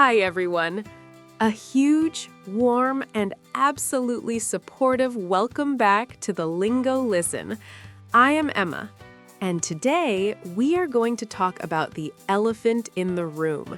Hi, everyone. A huge, warm, and absolutely supportive welcome back to the Lingo Listen. I am Emma, and today we are going to talk about the elephant in the room.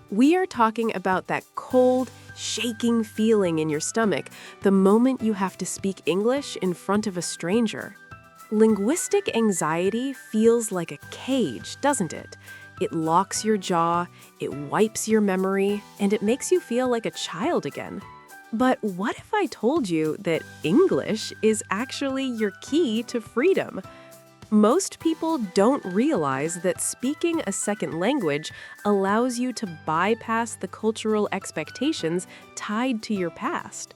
We are talking about that cold, shaking feeling in your stomach the moment you have to speak English in front of a stranger. Linguistic anxiety feels like a cage, doesn't it? It locks your jaw, it wipes your memory, and it makes you feel like a child again. But what if I told you that English is actually your key to freedom? Most people don't realize that speaking a second language allows you to bypass the cultural expectations tied to your past.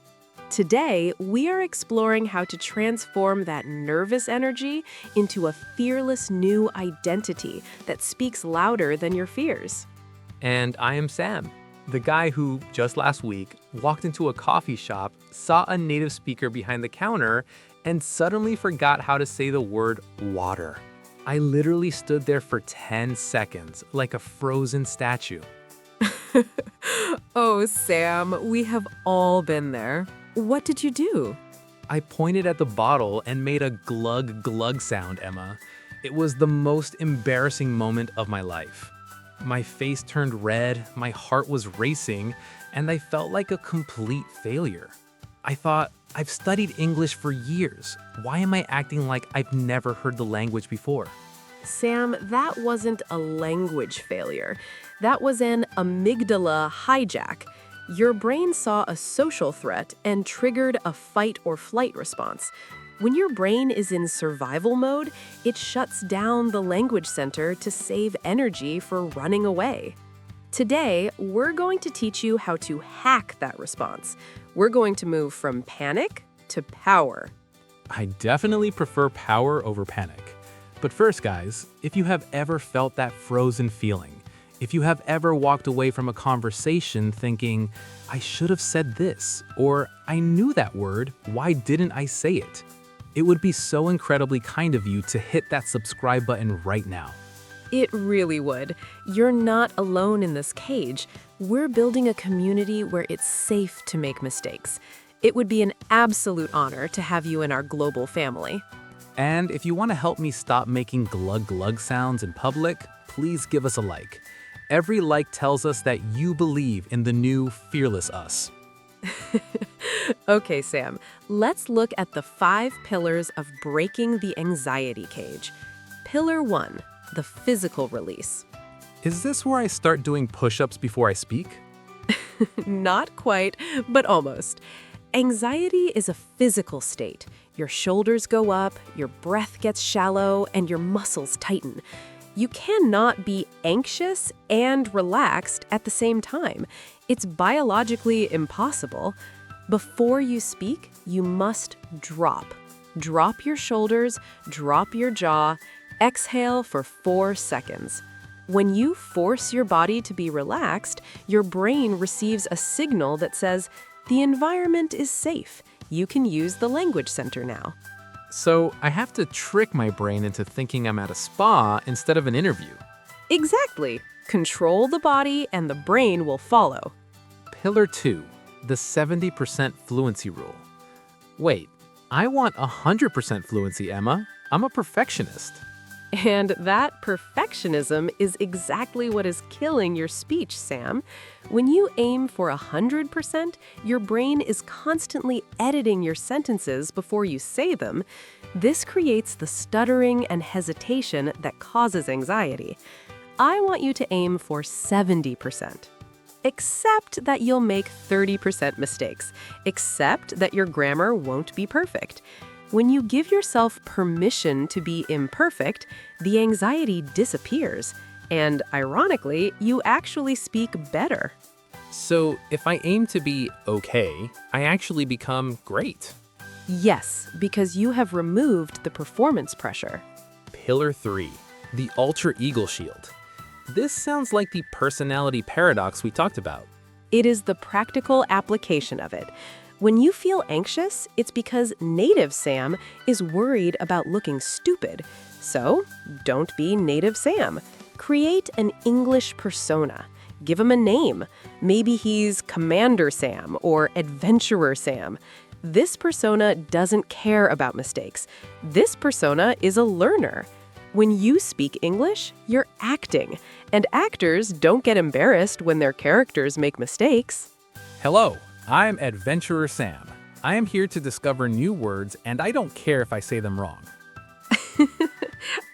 Today, we are exploring how to transform that nervous energy into a fearless new identity that speaks louder than your fears. And I am Sam, the guy who, just last week, walked into a coffee shop, saw a native speaker behind the counter, and suddenly forgot how to say the word water. I literally stood there for 10 seconds, like a frozen statue. Oh, Sam, we have all been there. What did you do? I pointed at the bottle and made a glug glug sound, Emma. It was the most embarrassing moment of my life. My face turned red, my heart was racing, and I felt like a complete failure. I thought, I've studied English for years. Why am I acting like I've never heard the language before? Sam, that wasn't a language failure. That was an amygdala hijack. Your brain saw a social threat and triggered a fight or flight response. When your brain is in survival mode, it shuts down the language center to save energy for running away. Today, we're going to teach you how to hack that response. We're going to move from panic to power. I definitely prefer power over panic. But first, guys, if you have ever felt that frozen feeling, if you have ever walked away from a conversation thinking, I should have said this, or I knew that word, why didn't I say it? It would be so incredibly kind of you to hit that subscribe button right now. It really would. You're not alone in this cage. We're building a community where it's safe to make mistakes. It would be an absolute honor to have you in our global family. And if you want to help me stop making glug glug sounds in public, please give us a like. Every like tells us that you believe in the new fearless us. Okay, Sam, let's look at the 5 pillars of breaking the anxiety cage. Pillar 1, the physical release. Is this where I start doing push-ups before I speak? Not quite, but almost. Anxiety is a physical state. Your shoulders go up, your breath gets shallow, and your muscles tighten. You cannot be anxious and relaxed at the same time. It's biologically impossible. Before you speak, you must drop. Drop your shoulders, drop your jaw, exhale for 4 seconds. When you force your body to be relaxed, your brain receives a signal that says, the environment is safe. You can use the language center now. So I have to trick my brain into thinking I'm at a spa instead of an interview. Exactly. Control the body and the brain will follow. Pillar 2, the 70% fluency rule. Wait, I want 100% fluency, Emma. I'm a perfectionist. And that perfectionism is exactly what is killing your speech, Sam. When you aim for 100%, your brain is constantly editing your sentences before you say them. This creates the stuttering and hesitation that causes anxiety. I want you to aim for 70%. Except that you'll make 30% mistakes. Except that your grammar won't be perfect. When you give yourself permission to be imperfect, the anxiety disappears. And ironically, you actually speak better. So if I aim to be okay, I actually become great. Yes, because you have removed the performance pressure. Pillar 3, the alter ego shield. This sounds like the personality paradox we talked about. It is the practical application of it. When you feel anxious, it's because native Sam is worried about looking stupid. So, don't be native Sam. Create an English persona. Give him a name. Maybe he's Commander Sam or Adventurer Sam. This persona doesn't care about mistakes. This persona is a learner. When you speak English, you're acting, and actors don't get embarrassed when their characters make mistakes. Hello, I'm Adventurer Sam. I am here to discover new words, and I don't care if I say them wrong.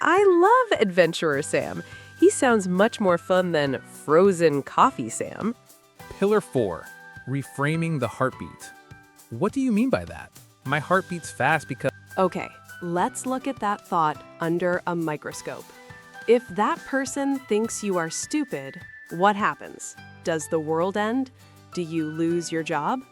I love Adventurer Sam. He sounds much more fun than Frozen Coffee Sam. Pillar 4, reframing the heartbeat. What do you mean by that? My heart beats fast because... Okay, let's look at that thought under a microscope. If that person thinks you are stupid, what happens? Does the world end? Do you lose your job?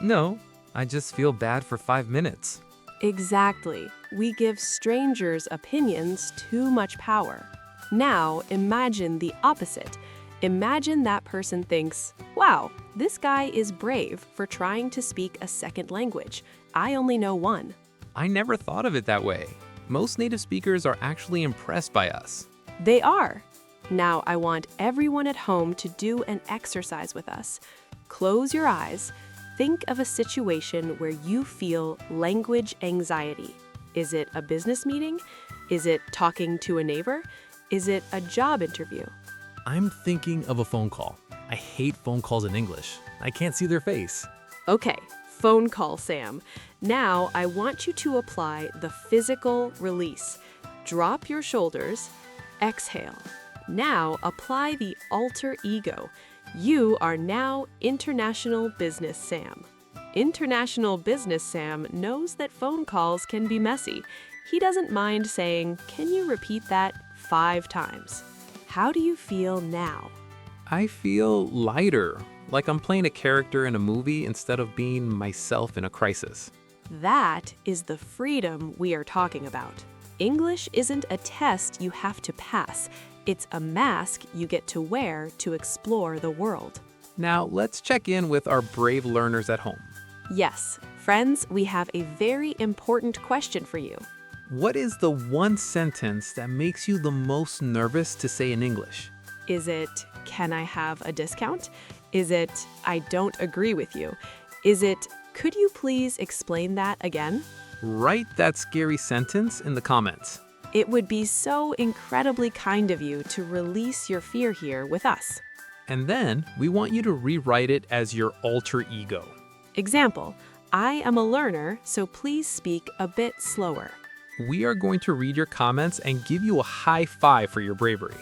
No, I just feel bad for 5 minutes. Exactly. We give strangers' opinions too much power. Now, imagine the opposite. Imagine that person thinks, wow, this guy is brave for trying to speak a second language. I only know one. I never thought of it that way. Most native speakers are actually impressed by us. They are. Now, I want everyone at home to do an exercise with us. Close your eyes. Think of a situation where you feel language anxiety. Is it a business meeting? Is it talking to a neighbor? Is it a job interview? I'm thinking of a phone call. I hate phone calls in English. I can't see their face. Okay, phone call, Sam. Now, I want you to apply the physical release. Drop your shoulders. Exhale. Now, apply the alter ego. You are now International Business Sam. International Business Sam knows that phone calls can be messy. He doesn't mind saying, "Can you repeat that 5 times?" How do you feel now? I feel lighter, like I'm playing a character in a movie instead of being myself in a crisis. That is the freedom we are talking about. English isn't a test you have to pass. It's a mask you get to wear to explore the world. Now, let's check in with our brave learners at home. Yes, friends, we have a very important question for you. What is the one sentence that makes you the most nervous to say in English? Is it, "Can I have a discount?" Is it, "I don't agree with you"? Is it, "Could you please explain that again?" Write that scary sentence in the comments. It would be so incredibly kind of you to release your fear here with us. And then we want you to rewrite it as your alter ego. Example, I am a learner, so please speak a bit slower. We are going to read your comments and give you a high five for your bravery.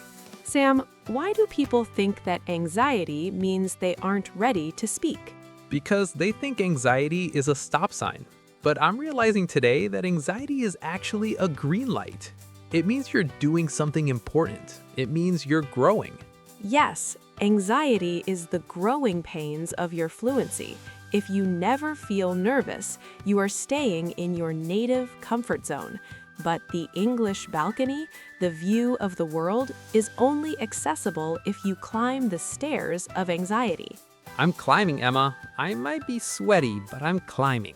Sam, why do people think that anxiety means they aren't ready to speak? Because they think anxiety is a stop sign. But I'm realizing today that anxiety is actually a green light. It means you're doing something important. It means you're growing. Yes, anxiety is the growing pains of your fluency. If you never feel nervous, you are staying in your native comfort zone. But the English balcony, the view of the world, is only accessible if you climb the stairs of anxiety. I'm climbing, Emma. I might be sweaty, but I'm climbing.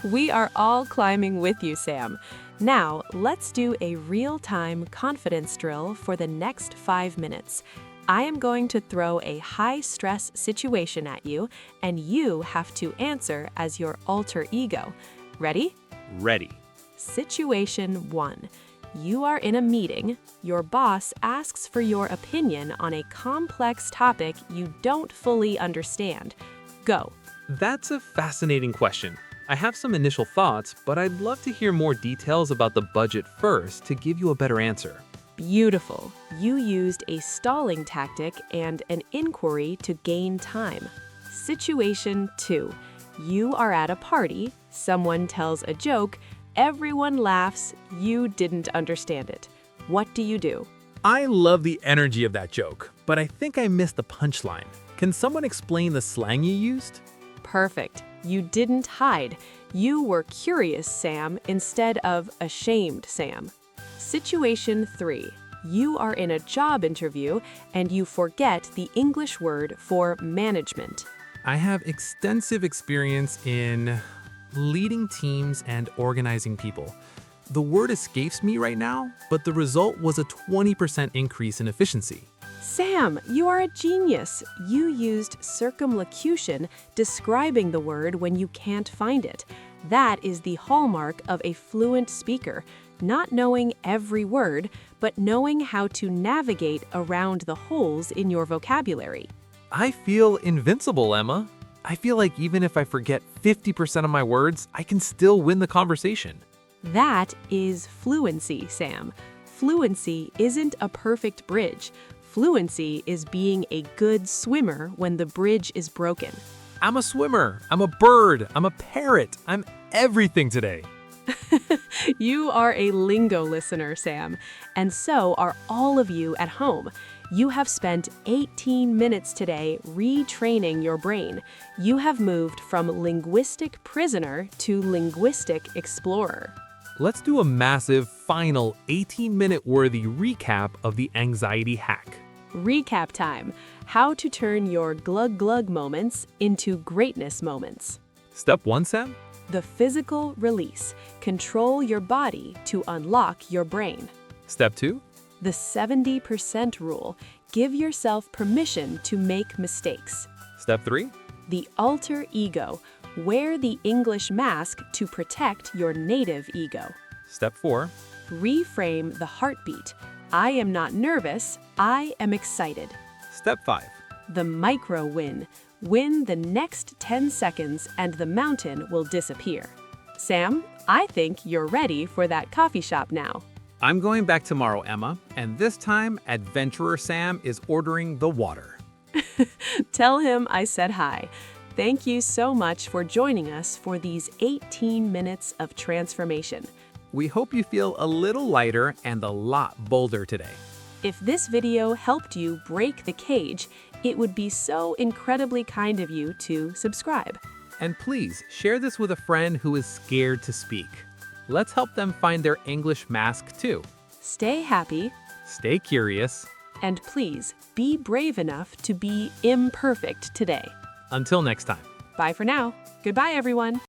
We are all climbing with you, Sam. Now, let's do a real-time confidence drill for the next 5 minutes. I am going to throw a high-stress situation at you, and you have to answer as your alter ego. Ready? Ready. Situation 1. You are in a meeting. Your boss asks for your opinion on a complex topic you don't fully understand. Go. That's a fascinating question. I have some initial thoughts, but I'd love to hear more details about the budget first to give you a better answer. Beautiful. You used a stalling tactic and an inquiry to gain time. Situation 2. You are at a party. Someone tells a joke. Everyone laughs. You didn't understand it. What do you do? I love the energy of that joke, but I think I missed the punchline. Can someone explain the slang you used? Perfect. You didn't hide. You were curious, Sam, instead of ashamed, Sam. Situation 3. You are in a job interview and you forget the English word for management. I have extensive experience in leading teams and organizing people. The word escapes me right now, but the result was a 20% increase in efficiency. Sam, you are a genius. You used circumlocution describing the word when you can't find it. That is the hallmark of a fluent speaker, not knowing every word, but knowing how to navigate around the holes in your vocabulary. I feel invincible, Emma. I feel like even if I forget 50% of my words, I can still win the conversation. That is fluency, Sam. Fluency isn't a perfect bridge. Fluency is being a good swimmer when the bridge is broken. I'm a swimmer, I'm a bird, I'm a parrot, I'm everything today. You are a lingo listener, Sam, and so are all of you at home. You have spent 18 minutes today retraining your brain. You have moved from linguistic prisoner to linguistic explorer. Let's do a massive, final 18-minute worthy recap of the anxiety hack. Recap time: how to turn your glug-glug moments into greatness moments. Step 1, Sam? The physical release: control your body to unlock your brain. Step 2? The 70% rule: give yourself permission to make mistakes. Step 3? The alter ego: wear the English mask to protect your native ego. Step 4? Reframe the heartbeat: I am not nervous, I am excited. Step 5? The micro win: win the next 10 seconds and the mountain will disappear. Sam, I think you're ready for that coffee shop now. I'm going back tomorrow, Emma, and this time, Adventurer Sam is ordering the water. Tell him I said hi. Thank you so much for joining us for these 18 minutes of transformation. We hope you feel a little lighter and a lot bolder today. If this video helped you break the cage, it would be so incredibly kind of you to subscribe. And please share this with a friend who is scared to speak. Let's help them find their English mask too. Stay happy, Stay curious. and please be brave enough to be imperfect today. Until next time. Bye for now. Goodbye, everyone.